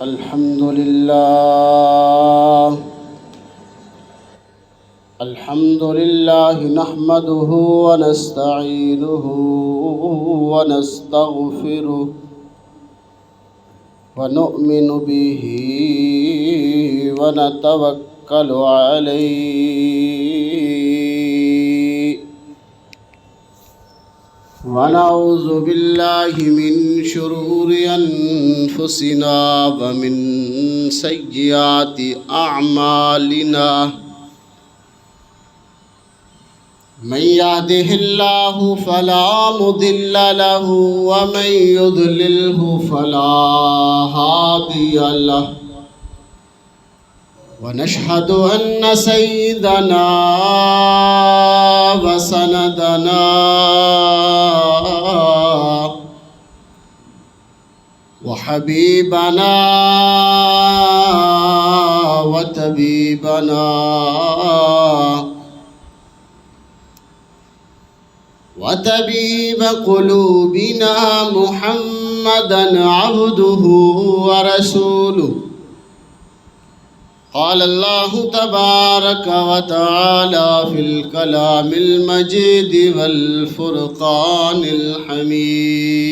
الحمد لله نحمده ونستعينه ونستغفره ونؤمن به ونتوكل عليه ونعوذ بالله من شرور أنفسنا ومن سيئات أعمالنا من يهده الله فلا مضل له ومن يضلله فلا هادي له ونشهد أن سيدنا وسندنا وحبيبنا وطبيبنا وطبيب قلوبنا محمدا عبده ورسوله قال الله تبارك وتعالى في الكلام المجيد والفرقان الحميد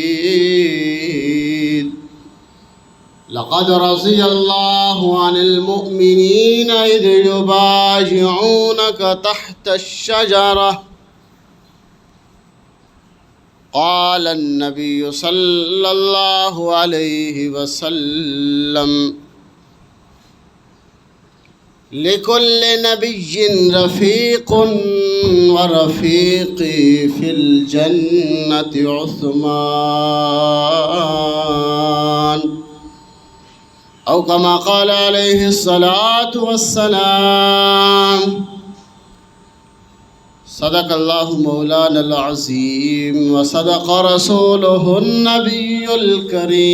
لقد رضي الله عن المؤمنين إذ يبايعونك تحت الشجرة قال النبي صلى الله عليه وسلم لكل نبي رفيق ورفيقي في الجنة عثمان أو كما قال عليه الصلاة والسلام صدق الله مولانا العظيم وصدق رسوله النبي الكريم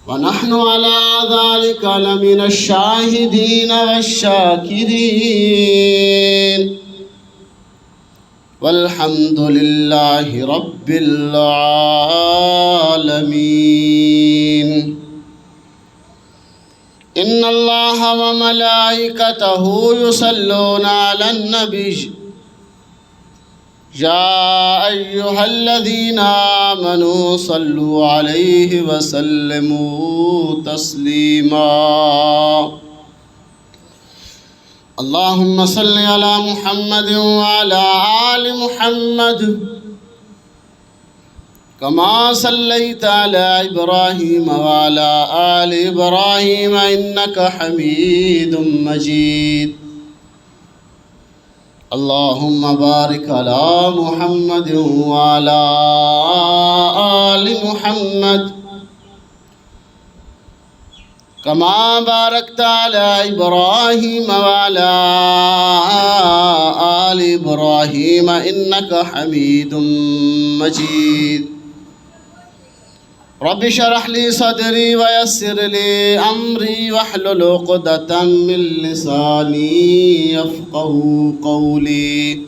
ونحن على ذلك لمن الشاهدين والشاكرين والحمد لله رب العالمين إن الله وملائكته يصلون على النبي يا أيها الذين آمنوا صلوا عليه وسلموا تسليما اللهم صل على محمد وعلى آل محمد كما صليت على إبراهيم وعلى آل إبراهيم إنك حميد مجيد اللهم بارك على محمد وعلى آل محمد كما باركت على إبراهيم وعلى آل إبراهيم إنك حميد مجيد رب اشرح لي صدري ويسر لي أمري واحلل عقدة من لساني يفقهوا قولي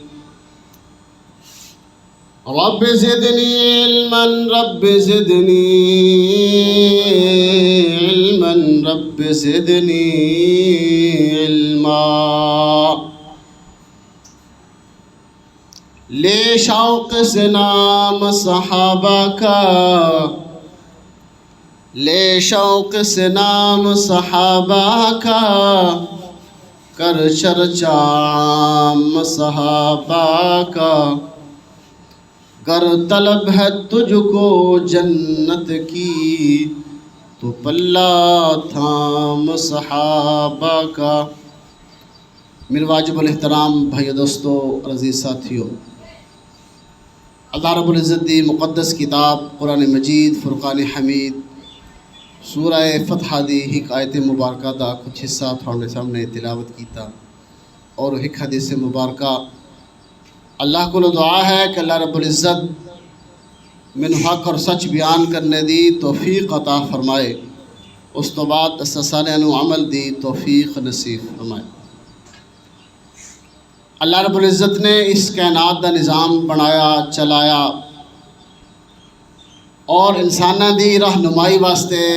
رب زدني علما رب زدني علما رب زدني علما لے شوق سے نام صحابہ کا لے شوق سے نام صحابہ کا کر چرچا عام صحابہ کا گر طلب ہے تجھ کو جنت کی تو پلہ تھام صحابہ کا۔ میرے واجب الاحترام بھائی دوستو عزیز ساتھیو، اللہ رب العزت دی مقدس کتاب قرآن مجید فرقان حمید سورہ فتح دی ایک آیت مبارکہ دا کچھ حصہ تھوڑے سامنے تلاوت کیتا، اور ایک حدیث مبارکہ اللہ کو دعا ہے کہ اللہ رب العزت من حق اور سچ بیان کرنے دی توفیق عطا فرمائے، اس تو بعد استثانہ عمل دی توفیق نصیب فرمائے۔ اللہ رب العزت نے اس کائنات دا نظام بنایا چلایا، اور انساناں دی رہنمائی واسطے،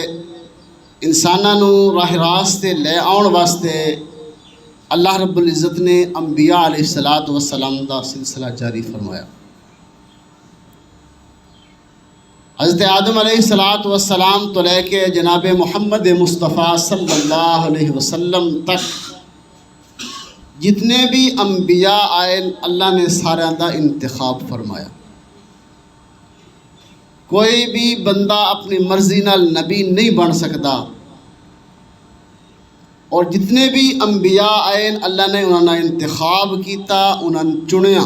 انساناں نو راہ راستے لے آؤن واسطے اللہ رب العزت نے انبیاء علیہ الصلوۃ والسلام دا سلسلہ جاری فرمایا۔ حضرت آدم علیہ الصلوۃ والسلام تو لے کے جناب محمد مصطفیٰ صلی اللہ علیہ وسلم تک جتنے بھی انبیاء آئے اللہ نے سارے دا انتخاب فرمایا۔ کوئی بھی بندہ اپنی مرضی نال نبی نہیں بن سکتا، اور جتنے بھی انبیاء آئے اللہ نے انہوں نے انتخاب کیتا، انہوں نے چنیا۔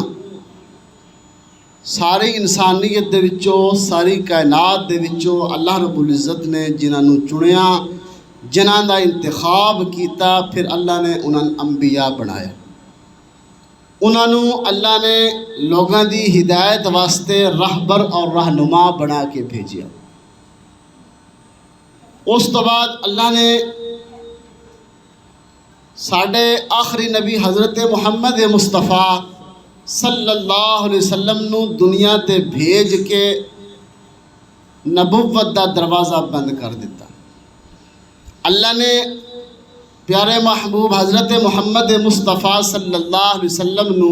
ساری انسانیت دے وچوں، ساری کائنات دے وچوں اللہ رب العزت نے جنہاں نو چنیا، جنہاں دا انتخاب کیتا، پھر اللہ نے انہاں انبیاء بنایا۔ انہاں نو اللہ نے لوگاں دی ہدایت واسطے راہبر اور رہنما بنا کے بھیجیا۔ اس تو بعد اللہ نے ساڈے آخری نبی حضرت محمد مصطفیٰ صلی اللہ علیہ وسلم نو دنیا تے بھیج کے نبوت دا دروازہ بند کر دیتا۔ اللہ نے پیارے محبوب حضرت محمد مصطفیٰ صلی اللہ علیہ وسلم نو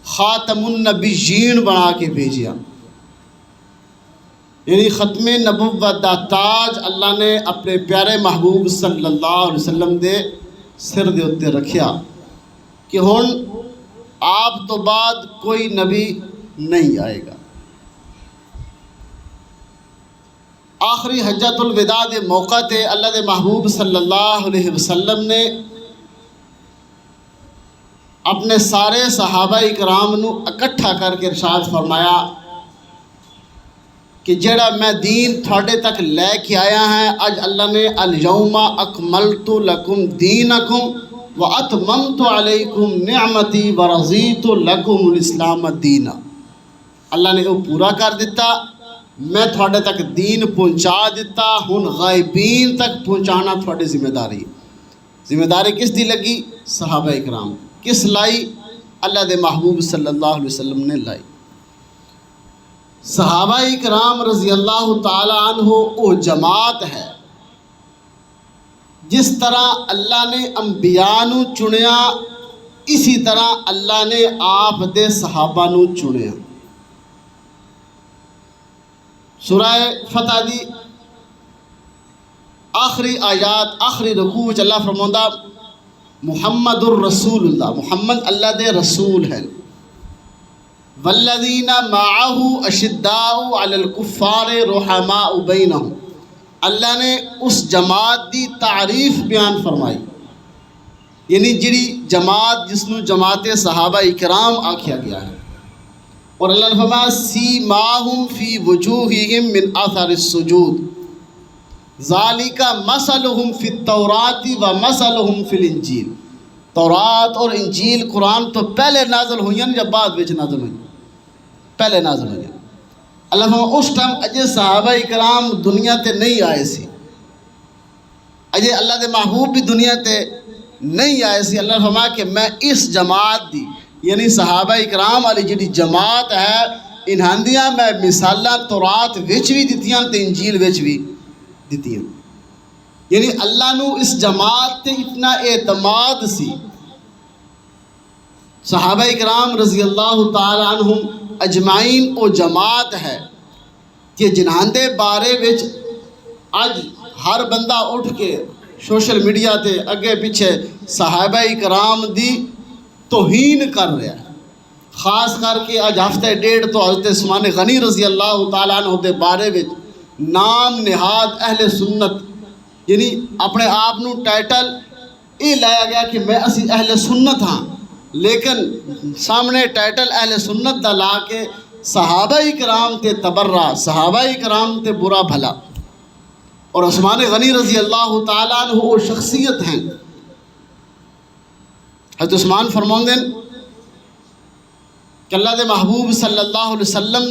خاتم النبیین بنا کے بھیجیا، یعنی ختم نبوت دا تاج اللہ نے اپنے پیارے محبوب صلی اللہ علیہ وسلم دے سر دے اتے رکھیا کہ ہن آپ تو بعد کوئی نبی نہیں آئے گا۔ آخری حجۃ الوداع دے موقع تے اللہ دے محبوب صلی اللہ علیہ وسلم نے اپنے سارے صحابہ اکرام نو اکٹھا کر کے ارشاد فرمایا کہ جڑا میں دین تھوڑے تک لے کے آیا ہے، اج اللہ نے الیوم اکملت لکم دینکم وَأَتْمَمْتُ عَلَيْكُمْ نِعْمَتِي وَرَضِيتُ لَكُمُ الْإِسْلَامَ دِينًا۔ اللہ نے وہ پورا کر دیتا، میں تھوڑے تک دین پہنچا دیتا، ہن غائبین تک پہنچانا تھوڑی ذمہ داری ہے۔ ذمہ داری کس دی لگی؟ صحابہ اکرام کس لائی؟ اللہ دے محبوب صلی اللہ علیہ وسلم نے لائی۔ صحابہ اکرام رضی اللہ تعالی عنہ وہ جماعت ہے جس طرح اللہ نے انبیاء نو چنیا، اسی طرح اللہ نے آپ دے صحابہ نو چنیا۔ سورہ فتح دی آخری آیات، آخری رکوع وچ اللہ فرماوندا محمد الرسول اللہ، محمد اللہ دے رسول ہیں۔ والذین معه اشداء علی الکفار رحماء بینہم، اللہ نے اس جماعت دی تعریف بیان فرمائی، یعنی جڑی جماعت جس نو جماعت صحابہ اکرام آکھیا گیا ہے۔ اور اللہ نے فرمایا سیماہم فی وجوہہم من اثر السجود ذالک مثلہم فی التوراۃ و مثلہم فی الانجیل۔ تورات اور انجیل قرآن تو پہلے نازل ہوئیں یا بعد وچ نازل ہوئیں؟ پہلے نازل ہوئیں۔ اللہ فرمایا اس ٹائم اجے صحابہ اکرام دنیا تے نہیں آئے سی، اجے اللہ دے محبوب بھی دنیا تے نہیں آئے سی۔ اللہ فرمایا کہ میں اس جماعت دی، یعنی صحابہ اکرام والی جڑی جماعت ہے، انہاں دیاں میں مثالاں تورات وچ بھی دتیاں تے انجیل وچ بھی دتیاں۔ یعنی اللہ نو اس جماعت تے اتنا اعتماد سی۔ صحابہ اکرام رضی اللہ تعالی عنہم اجمعین او جماعت ہے کہ جنہاں دے بارے وچ اج ہر بندہ اٹھ کے سوشل میڈیا تے اگے پیچھے صحابہ اکرام دی توہین کر رہا ہے۔ خاص کر کے اج ہفتے ڈیڑھ تو حضرت عثمان غنی رضی اللہ تعالیٰ عنہ دے بارے وچ نام نہاد اہل سنت، یعنی اپنے آپ نو ٹائٹل یہ لایا گیا کہ میں اسی اہل سنت ہاں، لیکن سامنے ٹائٹل اہل سنت دا لا کے صحابہ اکرام تے تبرہ، صحابہ اکرام تے برا بھلا۔ اور عثمان غنی رضی اللہ تعالیٰ عنہ وہ شخصیت ہیں، حضرت عثمان فرماندے کہ اللہ دے محبوب صلی اللہ علیہ وسلم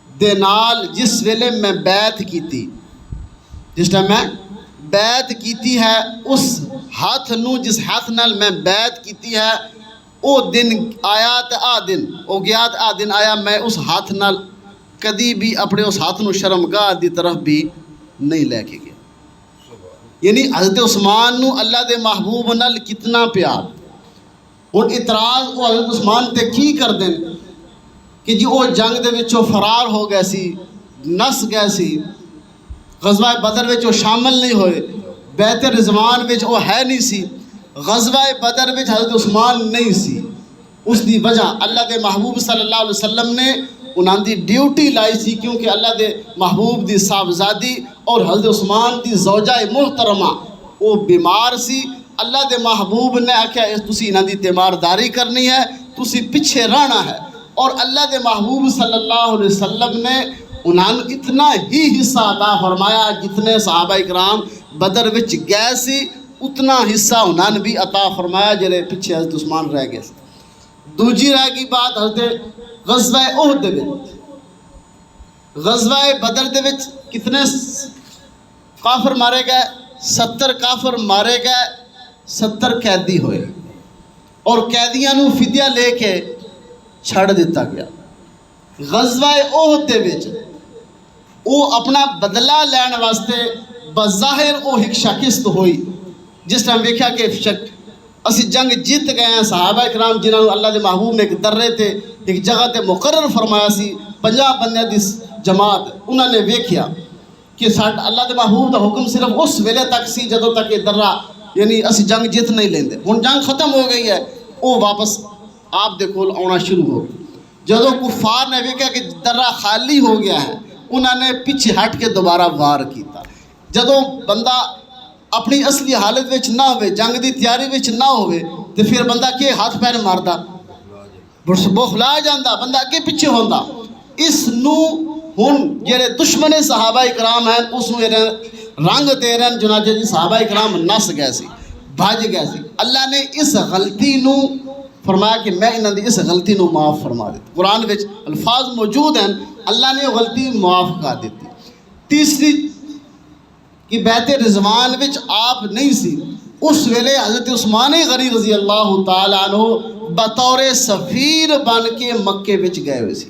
دے نال جس ویلے میں بیعت کیتی، جس ٹائم میں بیعت کیتی ہے، اس ہاتھ نو جس ہاتھ نال میں بیعت کیتی ہے او دن آیا تے آ دن او گیا تے آ دن آیا، میں اس ہاتھ نال کدی بھی اپنے اس ہاتھ نو شرمگاہ دی طرف بھی نہیں لے کے گیا. یعنی حضرت عثمان نو اللہ دے محبوب نال کتنا پیار. ہن اعتراض وہ حضرت عثمان تے کی کر دیں کہ جی وہ جنگ دے وچوں فرار ہو گئے سی, نس گئے سی, غزوہ بدر وچ وہ شامل نہیں ہوئے, بیعت رضوان وچ وہ ہے نہیں سی, غزوہ بدر وچ حضرت عثمان نہیں سی. اس دی وجہ اللہ دے محبوب صلی اللہ علیہ وسلم نے انہاں دی ڈیوٹی لائی سی, کیونکہ اللہ دے محبوب دی صاحبزادی اور حضرت عثمان دی زوجہ محترمہ وہ بیمار سی. اللہ دے محبوب نے آکھیا تسی انہاں دی تیمارداری کرنی ہے, تسی پیچھے رہنا ہے. اور اللہ دے محبوب صلی اللہ علیہ وسلم نے انہاں نوں اتنا ہی حصہ عطا فرمایا جتنے صحابہ اکرام بدر وچ گئے سی, اتنا حصہ انہاں نے بھی عطا فرمایا جڑے پیچھے حضرت عثمان رہ گئے. دوجی رہ گئی بات حضرت غزوہ احد دے وچ. غزوہ بدر دے وچ کتنے کافر مارے گئے؟ 70 کافر مارے گئے, 70 قیدی ہوئے, اور قیدیاں نو فدیہ لے کے چھڑ دیتا گیا. غزوہ احد دے وچ وہ اپنا بدلہ لین واسطے بظاہر وہ ایک شکست ہوئی. جس طرح ویکھیا کہ اسی جنگ جیت گئے ہیں, صحابہ اکرام جنہوں نے اللہ دے محبوب نے ایک درے تے ایک جگہ تے مقرر فرمایا سی, 50 بندے دی جماعت, انہوں نے ویکھیا کہ اللہ دے محبوب دا حکم صرف اس ویلے تک سی جدوں تک یہ درہ یعنی اسی جنگ جیت نہیں لیندے. ہن جنگ ختم ہو گئی ہے, وہ واپس آپ دے کول آنا شروع ہو گئی. جدوں کفار نے ویکھیا کہ درہ خالی ہو گیا ہے, انہوں نے پیچھے ہٹ کے دوبارہ وار کیتا. جدوں بندہ اپنی اصلی حالت وچ نہ ہوئے, جنگ دی تیاری وچ نہ ہوئے, تو پھر بندہ کہ ہاتھ پیر ماردا, بوکھلا جاندا, بندہ اگے پیچھے ہوندا. اس نو ہن جڑے دشمن صحابہ اکرام ہیں اس نو رنگ دے رہے ہیں, چنانچہ جی صحابہ اکرام نس گئے سی, بھج گئے سی. اللہ نے اس غلطی نو فرمایا کہ میں انہاں دی اس غلطی نو معاف فرما دیتا. قرآن وچ الفاظ موجود ہیں, اللہ نے غلطی معاف کر دیتی. تیسری کہ بیعت رضوان وچ آپ نہیں سی, اس ویلے حضرت عثمان غنی رضی اللہ تعالیٰ عنہ بطور سفیر بن کے مکے وچ گئے ہوئے سی.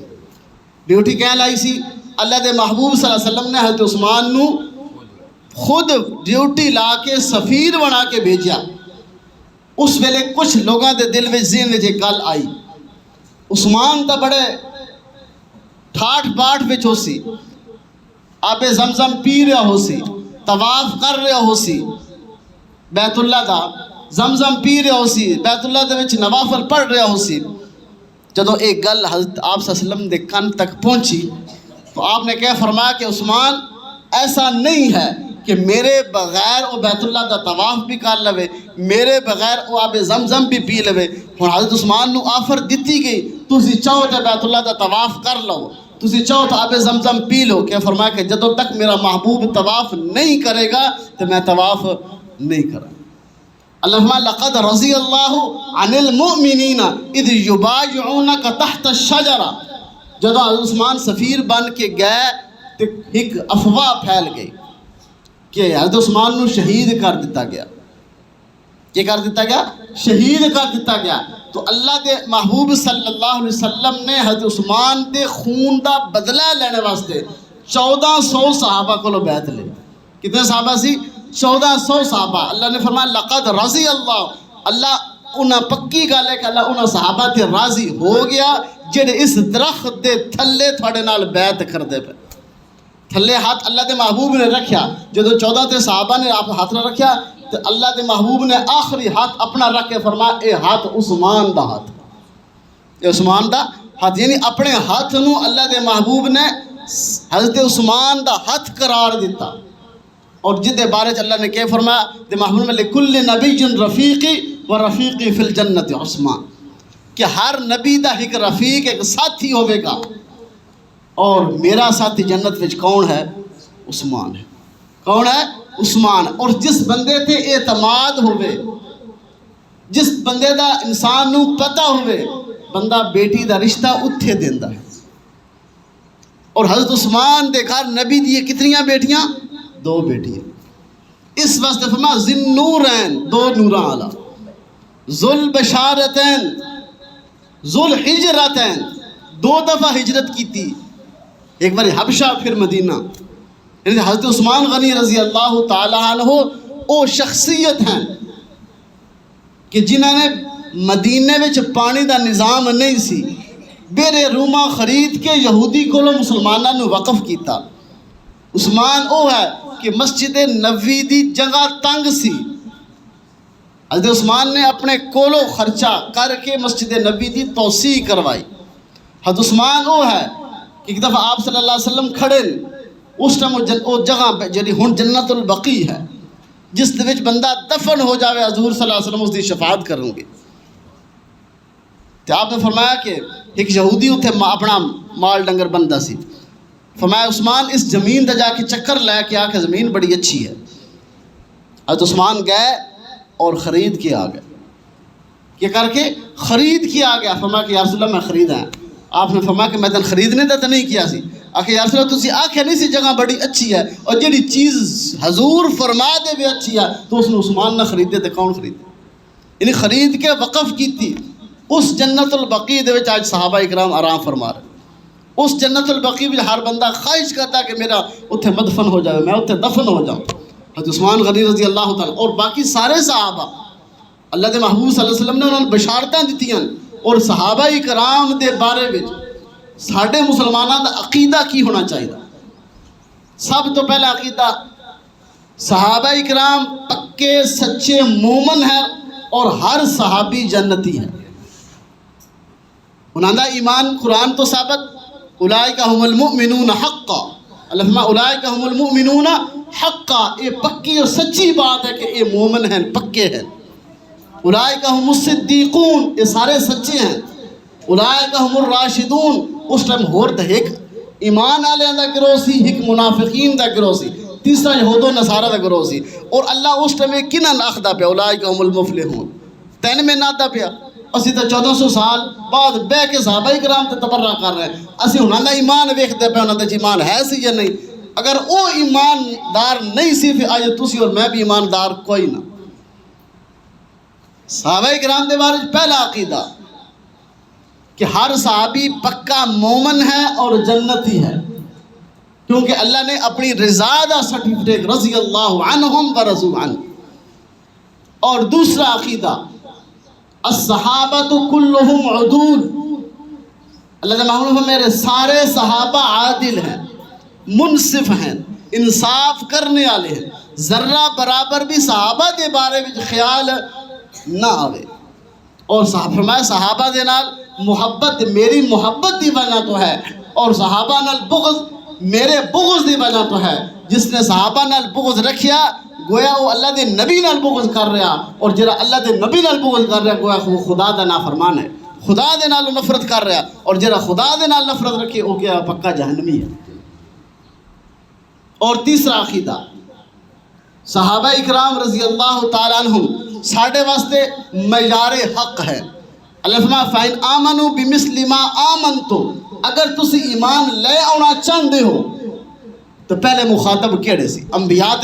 ڈیوٹی کہہ لائی سی, اللہ دے محبوب صلی اللہ علیہ وسلم نے حضرت عثمان نو خود ڈیوٹی لا کے سفیر بنا کے بھیجا. اس ویلے کچھ لوگاں دے دل وچ ذہن وچ ایک گل آئی, عثمان تا بڑے ٹھاٹھ باٹھ وچ ہو سی, آب زمزم پی رہا ہو سی, طواف کر رہا ہو سی بیت اللہ دا, زمزم پی رہا ہو سی, بیت اللہ دے وچ نوافل پڑھ رہا ہو سی. جدوں ایک گل حضرت آپ صلی اللہ علیہ وسلم دے کن تک پہنچی تو آپ نے کہا فرمایا کہ عثمان ایسا نہیں ہے کہ میرے بغیر وہ بیت اللہ دا طواف بھی کر لوے, میرے بغیر وہ آب زمزم بھی پی لوے. ہن حضرت عثمان نو آفر دیتی گئی, تسی چاہو تے بیت اللہ دا طواف کر لو, تسی چاہو تو آب زمزم پی لو. کہ فرمایا کہ جدوں تک میرا محبوب طواف نہیں کرے گا تو میں طواف نہیں کروں. اللہم لقد رضی اللہ عن المؤمنین اذ یبایعونک تحت الشجرہ. جدوں حضرت عثمان سفیر بن کے گئے تو ایک افواہ پھیل گئی کہ حضرت عثمان نو شہید کر دیتا گیا. کیا کر دیتا گیا؟ شہید کر دیتا گیا. تو اللہ دے محبوب صلی اللہ علیہ وسلم نے حضرت عثمان دے خون دا بدلہ لینے واسطے 1400 صحابہ کو بیعت لے. کتنے صحابہ سی؟ 1400 صحابہ. اللہ نے فرمایا لقد رضی اللہ, اللہ انہاں پکی گل ہے کہ اللہ انہاں صحابہ تے راضی ہو گیا جڑے اس درخت دے تھلے تھوڑے نال بیعت کردے پے. تھلے ہاتھ اللہ دے محبوب نے رکھیا. جدو 14 تے صحابہ نے آپ ہاتھ نہ رکھیا تو اللہ دے محبوب نے آخری ہاتھ اپنا رکھ کے فرمایا اے ہاتھ عثمان دا ہاتھ, اے عثمان دا ہاتھ. یعنی اپنے ہاتھ نو اللہ دے محبوب نے حضرت عثمان دا ہاتھ قرار دیتا. اور جدے بارے اللہ نے کیا فرمایا دے محبوب نے لکل نبی رفیقی و رفیقی فی الجنت عثمان, کہ ہر نبی دا ایک رفیق ایک ساتھی ہوئے گا, اور میرا ساتھی جنت وچ کون ہے؟ عثمان ہے. کون ہے؟ عثمان. اور جس بندے تے اعتماد ہوئے, جس بندے دا انسان نو پتہ ہوئے, بندہ بیٹی دا رشتہ اتھے دیندا ہے. اور حضرت عثمان دے گھر نبی دی کتنیاں بیٹیاں؟ 2 بیٹیاں. اس واسطے فرمایا ذن نورین, 2 نوراں والا, ذل بشارتین, ذل ہجرتین, 2 دفعہ ہجرت کی تھی. ایک بار حبشہ پھر مدینہ. یعنی حضرت عثمان غنی رضی اللہ تعالیٰ عنہ وہ شخصیت ہیں کہ جنہوں نے مدینے وچ پانی دا نظام نہیں سی بیرے روما خرید کے یہودی کو مسلمانوں نے وقف کیتا. عثمان وہ ہے کہ مسجد نبوی دی جگہ تنگ سی، حضرت عثمان نے اپنے کولو خرچہ کر کے مسجد نبوی دی توسیع کروائی. حضرت عثمان وہ ہے کہ ایک دفعہ آپ صلی اللہ علیہ وسلم کھڑے اس ٹائم وہ جگہ جی ہن جنت البقیع ہے جس دے وچ بندہ دفن ہو جاوے حضور صلی اللہ علیہ وسلم اس دی شفاعت کروں گے. تو آپ نے فرمایا کہ ایک یہودی اتنے اپنا مال ڈنگر بندہ سی، فرمایا عثمان اس زمین دا جا کے چکر لے کے آ کے زمین بڑی اچھی ہے. حضرت عثمان گئے اور خرید کے آ گئے. یہ کر کے خرید کے آ گیا. فرمایا کہ یا رسول اللہ میں خریدا ہے. آپ نے فرمایا کہ میں تن خریدنے دا تو نہیں کیا سی. آخر یا رسول اللہ تسی آخیا نہیں سی جگہ بڑی اچھی ہے اور جڑی چیز حضور فرما دے بھی اچھی ہے تو اس نے عثمان نہ خریدے تو کون خریدے. یعنی خرید کے وقف کی تھی اس جنت البقیع دے وچ آج صحابہ اکرام آرام فرما رہے. اس جنت البقیع میں ہر بندہ خواہش کرتا کہ میرا اتنے مدفن ہو جائے، میں اتنے دفن ہو جاؤں. حضرت عثمان غنی رضی اللہ تعالیٰ اور باقی سارے صحابہ اللہ دے محبوب صلی اللہ علیہ وسلم نے انہوں نے بشارتاں دتیاں. اور صحابہ اکرام دے بارے وچ ساڈے مسلمانوں دا عقیدہ کی ہونا چاہیے؟ سب تو پہلا عقیدہ صحابہ اکرام پکے سچے مومن ہیں اور ہر صحابی جنتی ہے. انہاں دا ایمان قرآن تو ثابت اولئک هم المؤمنون حقا، اللہ فرمایا اولئک هم المؤمنون حقا، یہ پکی اور سچی بات ہے کہ یہ مومن ہیں پکے ہیں. اولئک هم الصدیقون، یہ سارے سچے ہیں. اولئک هم الراشدون، اس ٹائم ہور تے ایک ایمان والے دا گروہ سی، ایک منافقین دا گروہ سی، تیسرا یہود و نصارہ دا گروہ سی. اور اللہ اس ٹائم کنن آخدا پیا اولئک هم المفلحون، تین میں نادا پیا. اسی تو 1400 سال بعد بہ کے صحابہ کرام تے تبرہ کر رہے ہیں. اسی انہاں دا ایمان ویکھدے پے انہاں دا ایمان ہے سی یا نہیں. اگر وہ ایماندار نہیں سی پھر آج تسی اور میں بھی ایماندار کوئی نہ. صحابہ کرام دے بارے پہلا عقیدہ کہ ہر صحابی پکا مومن ہے اور جنتی ہے کیونکہ اللہ نے اپنی رضا دا سرٹیفکیٹ رضی اللہ عنہم ورضوا عنہ. اور دوسرا عقیدہ الصحابۃ کلہم عدول، اللہ نے محمود میرے سارے صحابہ عادل ہیں، منصف ہیں، انصاف کرنے والے ہیں. ذرہ برابر بھی صحابہ دے بارے میں خیال نہ آوے. اور فرمایا صحابہ دے نال محبت میری محبت دی وجہ تو ہے اور صحابہ نال بغض میرے بغض دی وجہ تو ہے. جس نے صحابہ نال بغض رکھیا گویا وہ اللہ دے نبی نال بغض کر رہا، اور جڑا اللہ دے نبی نال بغض کر رہا گویا وہ خدا دا نافرمان ہے، خدا دے نال نفرت کر رہا. اور جڑا خدا دے نال نفرت رکھے وہ کیا پکا جہنمی ہے. اور تیسرا عقیدہ صحابہ اکرام رضی اللہ تعالیٰ عنہم ساڑھے واسطے معیار حق ہے. اللہ فرمایا فَإِنْ آمَنُوا بِمِثْلِ مَا آمَنْتُمْ، اگر تسی ایمان لے آنا چاہتے ہو تو پہلے مخاطب کیڑے سی؟ انبیاء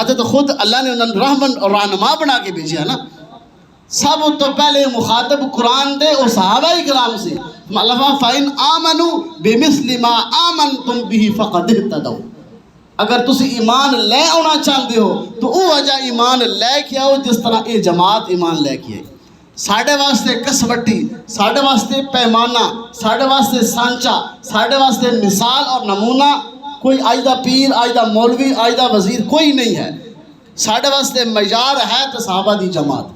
تو خود اللہ نے انہوں رحمن اور رہنما بنا کے بھیجا نا. سب تو پہلے مخاطب قرآن دے اور صحابہ اکرام سے. اللہ فرمایا فَإِنْ آمَنُوا بِمِثْلِ مَا آمَنْتُمْ بِهِ فَقَدْ اهْتَدَوْا، اگر تسی ایمان لے آنا چاہتے ہو تو وہ وجہ ایمان لے کے آؤ جس طرح یہ جماعت ایمان لے کے آئی. ساڑھے واسطے کسوٹی، ساڑھے واسطے پیمانہ، ساڑھے واسطے سانچہ، ساڑھے واسطے مثال اور نمونہ کوئی آج دا پیر، آج دا مولوی، آج دا وزیر کوئی نہیں ہے. ساڑھے واسطے معیار ہے تو صحابہ دی جماعت.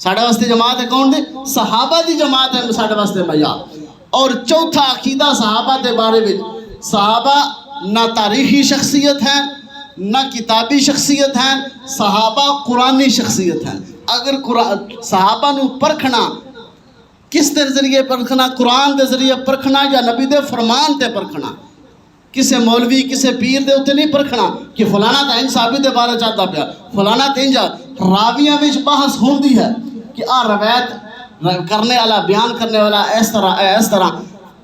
ساڑھے واسطے جماعت ہے کون دے؟ صحابہ دی جماعت ہے ساڑھے واسطے معیار. اور چوتھا عقیدہ صحابہ دے بارے میں، صحابہ نہ تاریخی شخصیت ہیں نہ کتابی شخصیت ہیں، صحابہ قرآنی شخصیت ہیں. اگر صحابہ نو پرکھنا کس دے ذریعے پرکھنا؟ قرآن دے ذریعے پرکھنا یا نبی دے فرمان تے پرکھنا. کسے مولوی کسے پیر دے اتنے نہیں پرکھنا کہ فلانا تا انج صحابی دے بارے چاہتا پیا، فلانا تا انجا. راویاں وچ بحث ہوندی ہے کہ روایت کرنے والا بیان کرنے والا اس طرح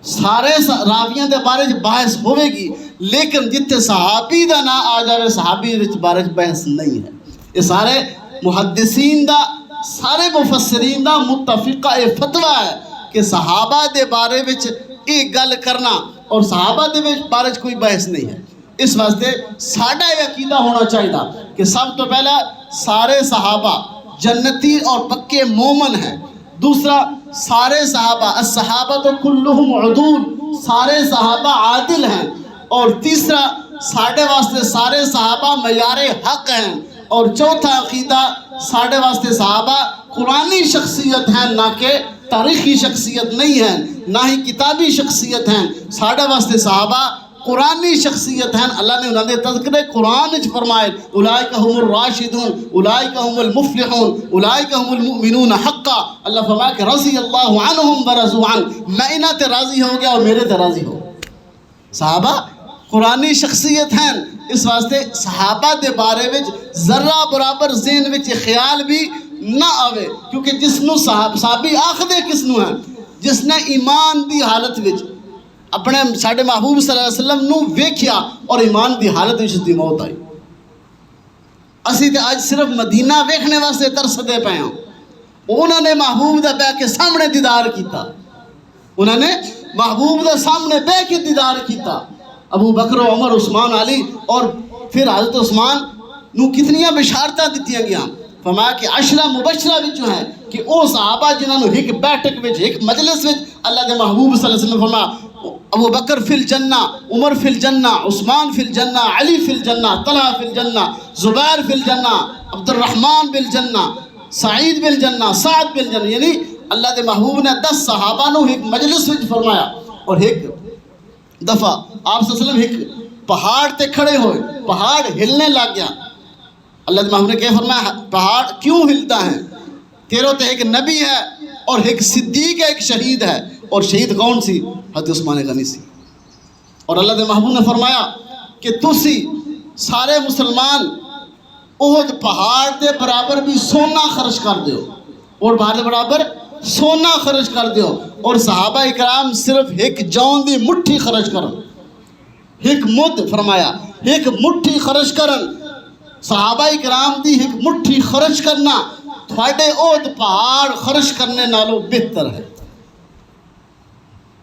سارے راویاں دے بارے بحث ہوئے گی، لیکن جتنے صحابی دا نا آ جائے صحابی دے بارے بحث نہیں ہے. یہ سارے محدثین دا سارے مفسرین دا متفقہ فتویٰ ہے کہ صحابہ دے بارے وچ یہ گل کرنا اور صحابہ دے بارے کوئی بحث نہیں ہے. اس واسطے ساڈا یہ عقیدہ ہونا چاہیے کہ سب تو پہلا سارے صحابہ جنتی اور پکے مومن ہیں. دوسرا سارے صحابہ الصحابہ تو کلہم عدول، سارے صحابہ عادل ہیں. اور تیسرا ساڈے واسطے سارے صحابہ معیار حق ہیں. اور چوتھا عقیدہ ساڈے واسطے صحابہ قرآنی شخصیت ہیں، نہ کہ تاریخی شخصیت نہیں ہیں، نہ ہی کتابی شخصیت ہیں. ساڈے واسطے صحابہ قرآنی شخصیت ہیں. اللہ نے انہوں نے تذکرے قرآن وچ فرمائے اولئک هم الراشدون اولئک هم المفلحون اولئک هم المؤمنون حقا. اللہ فرمایا کہ رضی اللہ عنہم ورضوا عنہ، میں انہاں تے راضی ہو گیا اور میرے تے راضی ہو. صحابہ قرآنی شخصیت ہیں. اس واسطے صحابہ دے بارے وچ ذرہ برابر ذہن وچ خیال بھی نہ آوے، کیونکہ جس نو صحابی آخدے کس نو ہیں؟ جس نے ایمان دی حالت وچ اپنے ساڈے محبوب صلی اللہ علیہ وسلم نو ویکھیا اور ایمان دی حالت وچ دی موت آئی. اسی تے آج صرف مدینہ ویکھنے واسطے ترسدے پے ہاں. انہوں نے محبوب دا بیٹھ کے سامنے دیدار کیتا، انہوں نے محبوب دا سامنے بیٹھ کے دیدار کیتا. ابو بکر و عمر عثمان علی اور پھر حضرت عثمان نو کتنیاں بشارتاں دتیاں گیاں. فرمایا کہ عشرہ مبشرہ وچ جو ہیں کہ او صحابہ جنہاں نو ایک بیٹھک وچ ایک مجلس وچ اللہ دے محبوب صلی اللہ علیہ وسلم فرمایا ابو بکر فی الجنہ، عمر فی الجنہ، عثمان فی الجنہ، علی فی الجنہ، طلحہ فی الجنہ، زبیر فی الجنہ، عبد الرحمن بالجنہ، سعید بالجنہ، سعد بالجنہ. یعنی اللہ دے محبوب نے 10 صحابہ نو ایک مجلس وچ فرمایا. اور ایک دفعہ آپ صلی اللہ علیہ وسلم ایک پہاڑ تے کھڑے ہوئے، پہاڑ ہلنے لگ گیا. اللہ دے محبوب نے کہا فرمایا پہاڑ کیوں ہلتا ہے؟ تیرو تے ایک نبی ہے اور ایک صدیق ہے، ایک شہید ہے. اور شہید کون سی؟ حضرت عثمان غنی سی. اور اللہ دے محبوب نے فرمایا کہ تسی سارے مسلمان احد پہاڑ دے برابر بھی سونا خرچ کر دیو، اور پہاڑ دے برابر سونا خرچ کر دیو. اور صحابہ اکرام صرف ایک جون دی مٹھی خرچ کرن، ایک مد فرمایا ایک مٹھی خرچ کرن. صحابہ اکرام دی ایک مٹھی خرچ کرنا تھوڑے احد پہاڑ خرچ کرنے نالوں بہتر ہے.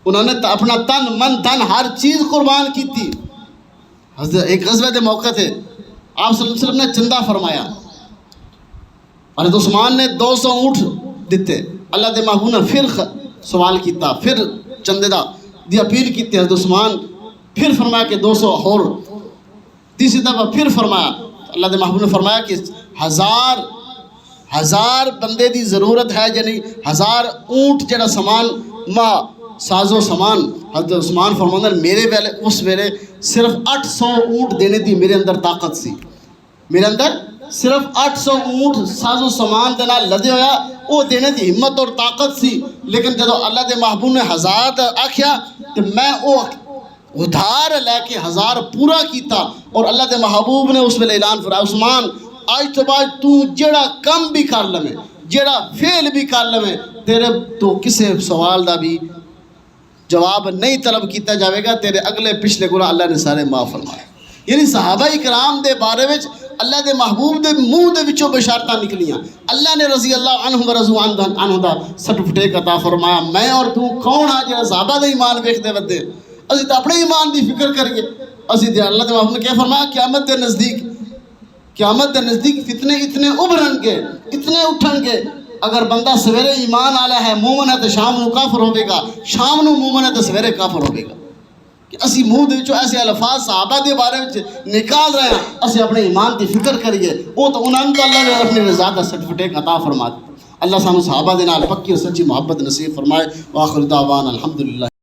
انہوں نے اپنا تن من دھن ہر چیز قربان کی تھی. ایک غزوہ دے موقع تھے آپ صلی اللہ علیہ وسلم نے چندہ فرمایا. حضرت عثمان نے 200 اونٹ دیتے. اللہ دے محبوب نے پھر سوال کیتا، پھر چندے دی اپیل کیتی. حضرت عثمان پھر فرمایا کہ 200 اور. تیسری دفعہ پھر فرمایا. اللہ دے محبوب نے فرمایا کہ ہزار بندے دی ضرورت ہے، یعنی 1000 اونٹ جڑا سامان ماں ساز و سامان. حضرت عثمان فرماندے میرے ویلے اس ویلے صرف 800 اونٹ دینے دی میرے اندر طاقت سی. میرے اندر صرف 800 اونٹ ساز و سامان دے نال لدے ہویا وہ دینے دی ہمت اور طاقت سی. لیکن جدو اللہ دے محبوب نے 1000 آکھیا تو میں وہ ادھار لے کے 1000 پورا کیتا. اور اللہ دے محبوب نے اس ویلے اعلان فرمایا عثمان آج تو بعد تو جڑا کم بھی کر لویں، جڑا فعل بھی کر لویں، تیرے تو کسے سوال دا بھی جواب نہیں طلب کیتا جاوے گا، تیرے اگلے پچھلے گناہ اللہ نے سارے معاف فرمائے. یعنی صحابہ اکرام دے بارے وچ اللہ دے محبوب دے منہ دے وچوں بشارتاں نکلیاں. اللہ نے رضی اللہ عنہ ورضوا عنہ دا سرٹیفکیٹ عطا فرمایا. میں اور تو کون ہاں جڑا صحابہ دے ایمان ویکھدے ودے؟ اسی تے اپنے ایمان دی فکر کریے. اسی تے اللہ دے محبوب نے کیا فرمایا قیامت دے نزدیک فتنے اتنے ابھرن گے، اتنے اٹھن گے. اگر بندہ سویرے ایمان آلا ہے مومن ہے تو شام نو کافر ہوے گا، شام نو مومن ہے تو سویرے کافر ہوے گا. کہ اسی منہ دے وچوں ایسے الفاظ صحابہ دے بارے وچ نکال رہے ہیں. اسی اپنے ایمان دی فکر کریے. وہ تو انہاں نوں اللہ نے اپنی رضا دا سرٹیفکیٹ عطا فرما دتا. اللہ سانو صحابہ دے نال پکی اور سچی محبت نصیب فرمائے. واخر دعوانا الحمدللہ.